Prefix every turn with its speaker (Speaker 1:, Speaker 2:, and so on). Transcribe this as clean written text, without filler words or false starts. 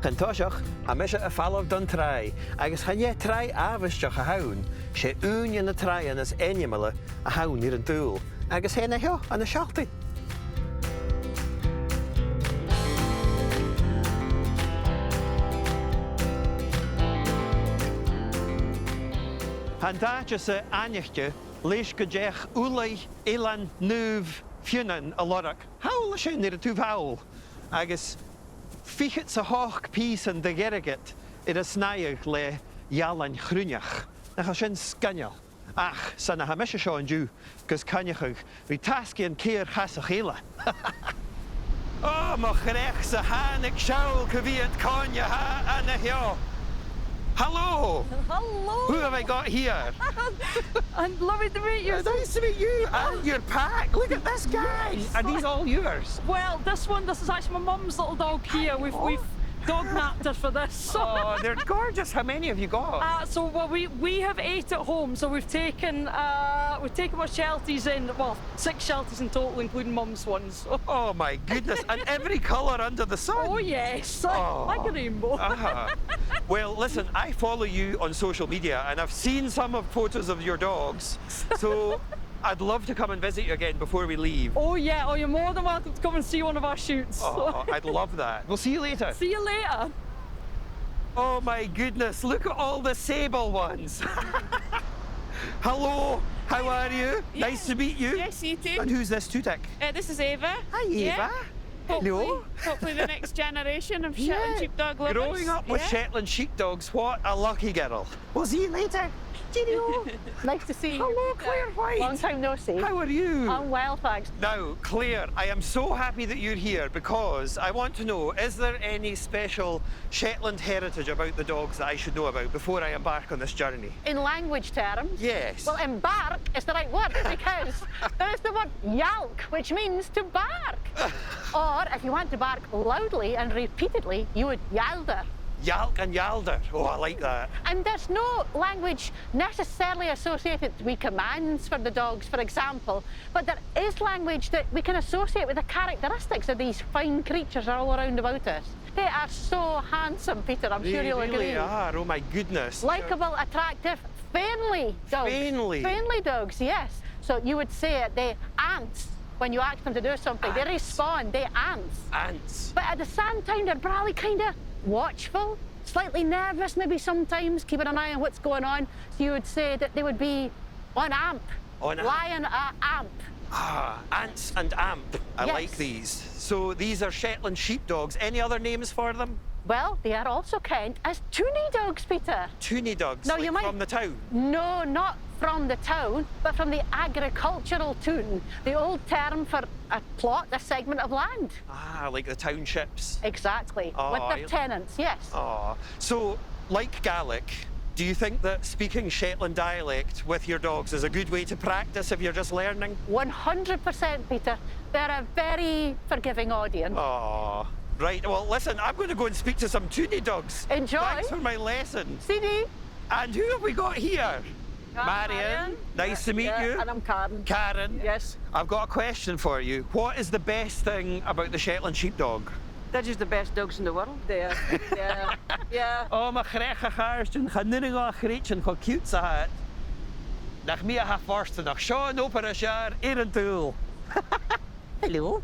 Speaker 1: Cantáiseach, a meise a fallh don trai, agus channe trai ahaisteach a haun, sé úne na traian as ainmeile a haun ar an dúil, agus héna heo an na Sealtainn. Han dáte sa ainneachte, leis go déach úlaí éilean nuamh fiúnan a lorach. Hawl sin ar a t-saoghal, agus fichit sa hoch pís an de geriget ar a snaigh le jalan chrúneach. Na cha sin scanneal. Ach, san na ha meise seo an dú, gus coinnichidh bhí tasci an céir chasach eile. Oh, mo chreach sa hánig seoil go bhí an coinne ha anna heo. Hello!
Speaker 2: Hello!
Speaker 1: Who have I got here?
Speaker 2: And lovely to meet you.
Speaker 1: Nice to meet you and your pack. Look at this, guys. Are these all yours?
Speaker 2: Well, this is actually my mum's little dog here. We've dog napped her for this.
Speaker 1: Oh, they're gorgeous. How many have you got?
Speaker 2: Well, we have 8 at home, so we've taken what Shelties in. Well, 6 Shelties in total, including mum's ones.
Speaker 1: Oh my goodness! And every colour under the sun.
Speaker 2: Oh yes,
Speaker 1: Oh.
Speaker 2: like a rainbow.
Speaker 1: Well, listen, I follow you on social media, and I've seen some of photos of your dogs. So I'd love to come and visit you again before we leave.
Speaker 2: Oh yeah, oh you're more than welcome to come and see one of our shoots.
Speaker 1: Oh, I'd love that. We'll see you later.
Speaker 2: See you later.
Speaker 1: Oh my goodness, look at all the sable ones. Hello, how are you?
Speaker 3: Yeah.
Speaker 1: Nice to meet you.
Speaker 3: Yes, you too.
Speaker 1: And who's this two-tick?
Speaker 3: This is Eva.
Speaker 1: Hi, Eva.
Speaker 3: Yeah.
Speaker 1: Hello.
Speaker 3: Hopefully the next generation of Shetland Sheepdog lovers.
Speaker 1: Growing up with
Speaker 3: Yeah.
Speaker 1: Shetland Sheepdogs, what a lucky girl. We'll see you later. Cheerio.
Speaker 4: Nice to see you.
Speaker 1: Hello, Claire White.
Speaker 4: Long time no see.
Speaker 1: How are you?
Speaker 4: I'm well, thanks.
Speaker 1: Now, Claire, I am so happy that you're here because I want to know, is there any special Shetland heritage about the dogs that I should know about before I embark on this journey?
Speaker 4: In language terms,
Speaker 1: Yes.
Speaker 4: well, embark is the right word because there is the word yalk, which means to bark. Or if you want to bark loudly and repeatedly, you would yalder.
Speaker 1: Yalk and yalder. Oh, I like that.
Speaker 4: And there's no language necessarily associated with commands for the dogs, for example, but there is language that we can associate with the characteristics of these fine creatures all around about us. They are so handsome, Peter, I'm sure you'll
Speaker 1: They really
Speaker 4: agree.
Speaker 1: are. Oh my goodness.
Speaker 4: Likeable, attractive, friendly dogs.
Speaker 1: Friendly?
Speaker 4: Friendly dogs, yes. So you would say they ants when you ask them to do something. They respond, they ants.
Speaker 1: Ants.
Speaker 4: But at the same time, they're probably kind of watchful, slightly nervous maybe sometimes, keeping an eye on what's going on. So you would say that they would be on amp.
Speaker 1: On amp.
Speaker 4: Lion amp.
Speaker 1: Ah, ants and amp. I
Speaker 4: Yes.
Speaker 1: like these. So these are Shetland Sheepdogs. Any other names for them?
Speaker 4: Well, they are also kind as toonie dogs, Peter.
Speaker 1: Toonie dogs,
Speaker 4: No,
Speaker 1: like
Speaker 4: you might-
Speaker 1: from the town.
Speaker 4: No, not from the town, but from the agricultural toon, the old term for a plot, a segment of land.
Speaker 1: Ah, like the townships.
Speaker 4: Exactly,
Speaker 1: Oh,
Speaker 4: with their tenants, yes.
Speaker 1: Oh, so like Gaelic, do you think that speaking Shetland dialect with your dogs is a good way to practice if you're just learning?
Speaker 4: 100%, Peter. They're a very forgiving audience.
Speaker 1: Oh, right. Well, listen, I'm going to go and speak to some toonie dogs.
Speaker 4: Enjoy.
Speaker 1: Thanks for my lesson.
Speaker 4: CD.
Speaker 1: And who have we got here? Marion. Nice to meet you.
Speaker 4: And I'm Karen.
Speaker 1: Karen.
Speaker 4: Yes.
Speaker 1: I've got a question for you. What is the best thing about the Shetland Sheepdog?
Speaker 5: They're just the best dogs in the world.
Speaker 4: There. Yeah. Yeah.
Speaker 1: Oh, my chrecha gaarstun, ga nunning aan greetjen, ga cute sa het. Nach mia ha forsten, nach Sean opera jaar in een tool. Hello.